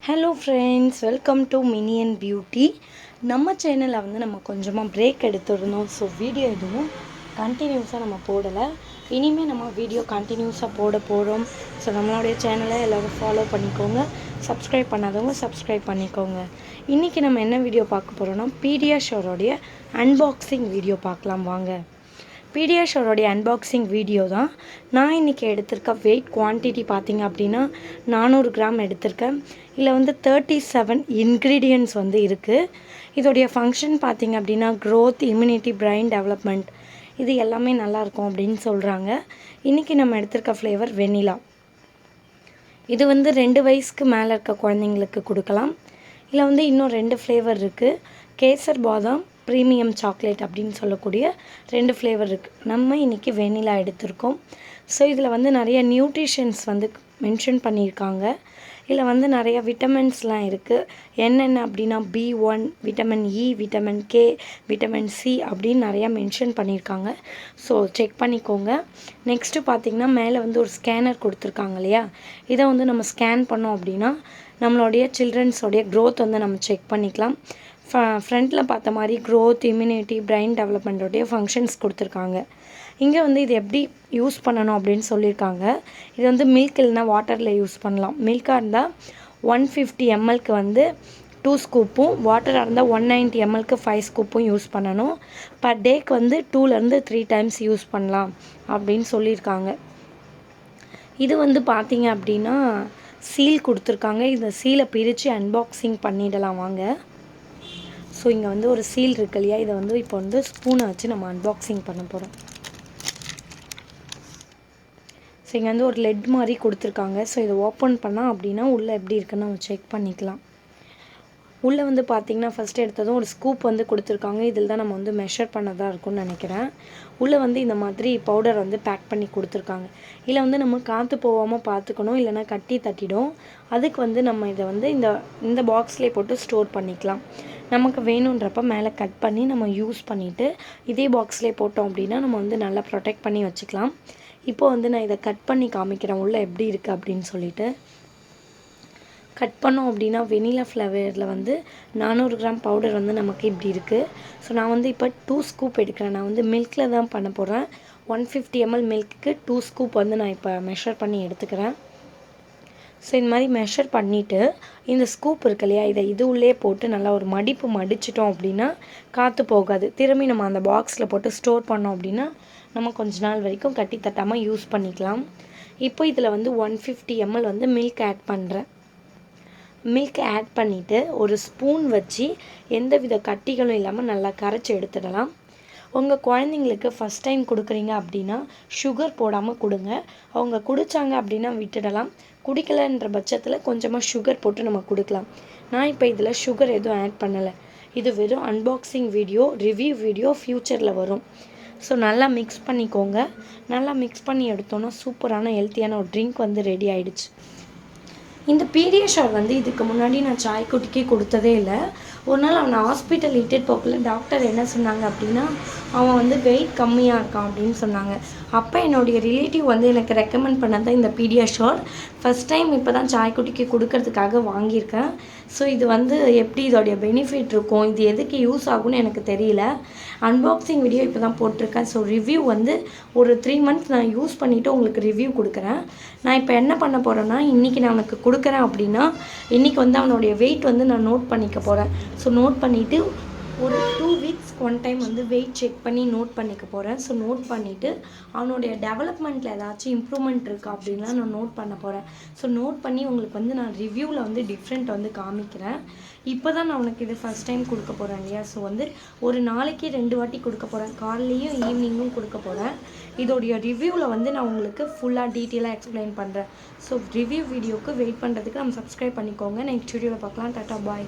Hello friends, welcome to MiniAndBeauty. நம்ம சேனலில் நம்ம கொஞ்சமாக பிரேக் எடுத்துருந்தோம். ஸோ வீடியோ எதுவும் கண்டினியூஸாக நம்ம போடலை. இனிமேல் நம்ம வீடியோ கண்டினியூஸாக போட போகிறோம். ஸோ நம்மளுடைய சேனலை எல்லோரும் ஃபாலோ பண்ணிக்கோங்க. சப்ஸ்கிரைப் பண்ணாதவங்க சப்ஸ்கிரைப் பண்ணிக்கோங்க. இன்றைக்கி நம்ம என்ன வீடியோ பார்க்க போகிறோன்னா பீடியாஷோரோடைய அன்பாக்சிங் வீடியோ பார்க்கலாம் வாங்க. பீடியாஷோரோடைய அன்பாக்சிங் வீடியோ தான். நான் இன்றைக்கி எடுத்திருக்க வெயிட் குவான்டிட்டி பார்த்திங்க அப்படின்னா 400 கிராம் எடுத்திருக்கேன். இதில் 37 இன்க்ரீடியன்ட்ஸ் இருக்குது. இதோடைய ஃபங்க்ஷன் பார்த்திங்க அப்படின்னா க்ரோத், இம்யூனிட்டி, பிரெயின் டெவலப்மெண்ட் இது எல்லாமே நல்லாயிருக்கும் அப்படின்னு சொல்கிறாங்க. இன்றைக்கி நம்ம எடுத்திருக்க ஃப்ளேவர் வெண்ணிலா. இது 2 வயசுக்கு மேலே இருக்க குழந்தைங்களுக்கு கொடுக்கலாம். இதில் இன்னும் 2 ஃப்ளேவர் இருக்குது. கேசர் பாதாம், ப்ரீமியம் சாக்லேட் அப்படின்னு சொல்லக்கூடிய 2 ஃப்ளேவர் இருக்குது. நம்ம இன்றைக்கி வெண்ணிலா எடுத்திருக்கோம். ஸோ இதில் நிறைய நியூட்ரிஷன்ஸ் மென்ஷன் பண்ணியிருக்காங்க. இதில் நிறைய விட்டமின்ஸ்லாம் இருக்குது. என்னென்ன அப்படின்னா B1, vitamin E, vitamin K, vitamin C அப்படின்னு நிறையா மென்ஷன் பண்ணியிருக்காங்க. ஸோ செக் பண்ணிக்கோங்க. நெக்ஸ்ட்டு பார்த்திங்கன்னா மேலே ஒரு ஸ்கேனர் கொடுத்துருக்காங்க இல்லையா, இதை நம்ம ஸ்கேன் பண்ணோம் அப்படின்னா நம்மளுடைய சில்ட்ரன்ஸோடைய க்ரோத் நம்ம செக் பண்ணிக்கலாம். ஃப்ரண்ட்டில் பார்த்த மாதிரி க்ரோத், இம்யூனிட்டி, பிரெயின் டெவலப்மெண்ட்டோடைய ஃபங்க்ஷன்ஸ் கொடுத்துருக்காங்க. இங்கே இது எப்படி யூஸ் பண்ணணும் அப்படின்னு சொல்லியிருக்காங்க. இது மில்க் இல்லைனா வாட்டரில் யூஸ் பண்ணலாம். மில்காக இருந்தால் 150 mlக்கு 2 ஸ்கூப்பும், வாட்டராக இருந்தால் 190 mlக்கு 5 ஸ்கூப்பும் யூஸ் பண்ணணும். பர் டேக்கு 2லேருந்து 3 டைம்ஸ் யூஸ் பண்ணலாம் அப்படின்னு சொல்லியிருக்காங்க. இது பார்த்தீங்க அப்படின்னா சீல் கொடுத்துருக்காங்க. இந்த சீலை பிரித்து அன்பாக்சிங் பண்ணிடலாம் வாங்க. ஸோ இங்கே ஒரு சீல் இருக்கு இல்லையா, இதை இப்போ ஸ்பூனை வச்சு நம்ம அன்பாக்சிங் பண்ண போகிறோம். ஸோ இங்கே ஒரு லெட் மாதிரி கொடுத்துருக்காங்க. ஸோ இதை ஓப்பன் பண்ணால் அப்படின்னா உள்ளே எப்படி இருக்குன்னு நம்ம செக் பண்ணிக்கலாம். உள்ளே பார்த்திங்கன்னா ஃபஸ்ட்டு எடுத்ததும் ஒரு ஸ்கூப் கொடுத்துருக்காங்க. இதில் தான் நம்ம மெஷர் பண்ணதாக இருக்கும்னு நினைக்கிறேன். உள்ளே இந்த மாதிரி பவுடர் பேக் பண்ணி கொடுத்துருக்காங்க. இதில் நம்ம காற்று போகாமல் பார்த்துக்கணும், இல்லைனா கட்டி தட்டிடும். அதுக்கு நம்ம இதை இந்த பாக்ஸ்லேயே போட்டு ஸ்டோர் பண்ணிக்கலாம். நமக்கு வேணுன்றப்ப மேலே கட் பண்ணி நம்ம யூஸ் பண்ணிவிட்டு இதே பாக்ஸ்லேயே போட்டோம் அப்படின்னா நம்ம நல்லா ப்ரொடெக்ட் பண்ணி வச்சுக்கலாம். இப்போது நான் இதை கட் பண்ணி காமிக்கிறேன் உள்ளே எப்படி இருக்குது அப்படின்னு சொல்லிட்டு. கட் பண்ணோம் அப்படின்னா வெனிலா ஃப்ளேவரில் 400 கிராம் பவுடர் நமக்கு இப்படி இருக்குது. ஸோ நான் இப்போ 2 ஸ்கூப் எடுக்கிறேன். நான் மில்கில் தான் பண்ண போகிறேன். 150 ml மில்க்கு 2 ஸ்கூப் நான் இப்போ மெஷர் பண்ணி எடுத்துக்கிறேன். ஸோ இந்த மாதிரி மெஷர் பண்ணிவிட்டு இந்த ஸ்கூப் இருக்கு இல்லையா, இது உள்ளே போட்டு நல்லா ஒரு மடிப்பு மடிச்சிட்டோம் அப்படின்னா காற்று போகாது. திரும்பி நம்ம அந்த பாக்ஸில் போட்டு ஸ்டோர் பண்ணோம் அப்படின்னா நம்ம கொஞ்ச நாள் வரைக்கும் கட்டி தட்டாமல் யூஸ் பண்ணிக்கலாம். இப்போ இதில் 150 ml மில்க் ஆட் பண்ணுறேன். மில்க் ஆட் பண்ணிவிட்டு ஒரு ஸ்பூன் வச்சு எந்த வித கட்டிகளும் இல்லாமல் நல்லா கரைச்சி எடுத்துடலாம். உங்கள் குழந்தைங்களுக்கு ஃபஸ்ட் டைம் கொடுக்குறீங்க அப்படின்னா சுகர் போடாமல் கொடுங்க. அவங்க குடித்தாங்க அப்படின்னா விட்டுடலாம். குடிக்கலைன்ற பட்சத்தில் கொஞ்சமாக சுகர் போட்டு நம்ம கொடுக்கலாம். நான் இப்போ இதில் சுகர் எதுவும் ஆட் பண்ணலை. இது வெறும் அன்பாக்சிங் வீடியோ, ரிவ்யூ வீடியோ ஃப்யூச்சரில் வரும். ஸோ நல்லா மிக்ஸ் பண்ணிக்கோங்க. நல்லா மிக்ஸ் பண்ணி எடுத்தோன்னா சூப்பரான ஹெல்த்தியான ஒரு ட்ரிங்க் ரெடி ஆகிடுச்சு. இந்த பீடியாஷோர் இதுக்கு முன்னாடி நான் சாய்க்குட்டிக்கு கொடுத்ததே இல்லை. ஒரு நாள் அவனை ஹாஸ்பிட்டல் இட்டுட்டு போகல. டாக்டர் என்ன சொன்னாங்க அப்படின்னா அவன் வெயிட் கம்மியாக இருக்கான் அப்படின்னு சொன்னாங்க. அப்போ என்னுடைய ரிலேட்டிவ் எனக்கு ரெக்கமெண்ட் பண்ணது தான் இந்த பீடியாஷோர். ஃபஸ்ட் டைம் இப்போ தான் சாய்க்குட்டிக்கு கொடுக்கறதுக்காக வாங்கியிருக்கேன். ஸோ இது எப்படி இதோடைய பெனிஃபிட் இருக்கும், இது எதுக்கு யூஸ் ஆகும்னு எனக்கு தெரியல. அன்பாக்சிங் வீடியோ இப்போ தான் போட்டிருக்கேன். ஸோ ரிவ்யூ ஒரு 3 மந்த்ஸ் நான் யூஸ் பண்ணிவிட்டு உங்களுக்கு ரிவ்யூ கொடுக்குறேன். நான் இப்போ என்ன பண்ண போகிறேன்னா இன்றைக்கி நான் அவனுக்கு கொடுக்குறேன் அப்படின்னா இன்றைக்கி அவனுடைய வெயிட் நான் நோட் பண்ணிக்க போகிறேன். ஸோ நோட் பண்ணிவிட்டு ஒரு 2 வீக்ஸ்க்கு 1 டைம் வெயிட் செக் பண்ணி நோட் பண்ணிக்க போகிறேன். ஸோ நோட் பண்ணிவிட்டு அவனுடைய டெவலப்மெண்ட்டில் ஏதாச்சும் இம்ப்ரூவ்மெண்ட் இருக்கா அப்படின்லாம் நான் நோட் பண்ண போகிறேன். ஸோ நோட் பண்ணி உங்களுக்கு நான் ரிவ்யூவில் டிஃப்ரெண்ட் காமிக்கிறேன். இப்போ தான் நான் அவனுக்கு இது ஃபஸ்ட் டைம் கொடுக்க போகிறேன் இல்லையா. ஸோ ஒரு நாளைக்கு 2 வாட்டி கொடுக்க போகிறேன். காலையிலையும் ஈவினிங்கும் கொடுக்க போகிறேன். இதோடைய ரிவ்யூவில் நான் உங்களுக்கு ஃபுல்லாக டீட்டெயிலாக எக்ஸ்பிளைன் பண்ணுறேன். ஸோ ரிவ்யூ வீடியோவுக்கு வெயிட் பண்ணுறதுக்கு நம்ம சப்ஸ்கிரைப் பண்ணிக்கோங்க. நெக்ஸ்ட் வீடியோவில் பார்க்கலாம். டாட்டா பாய்.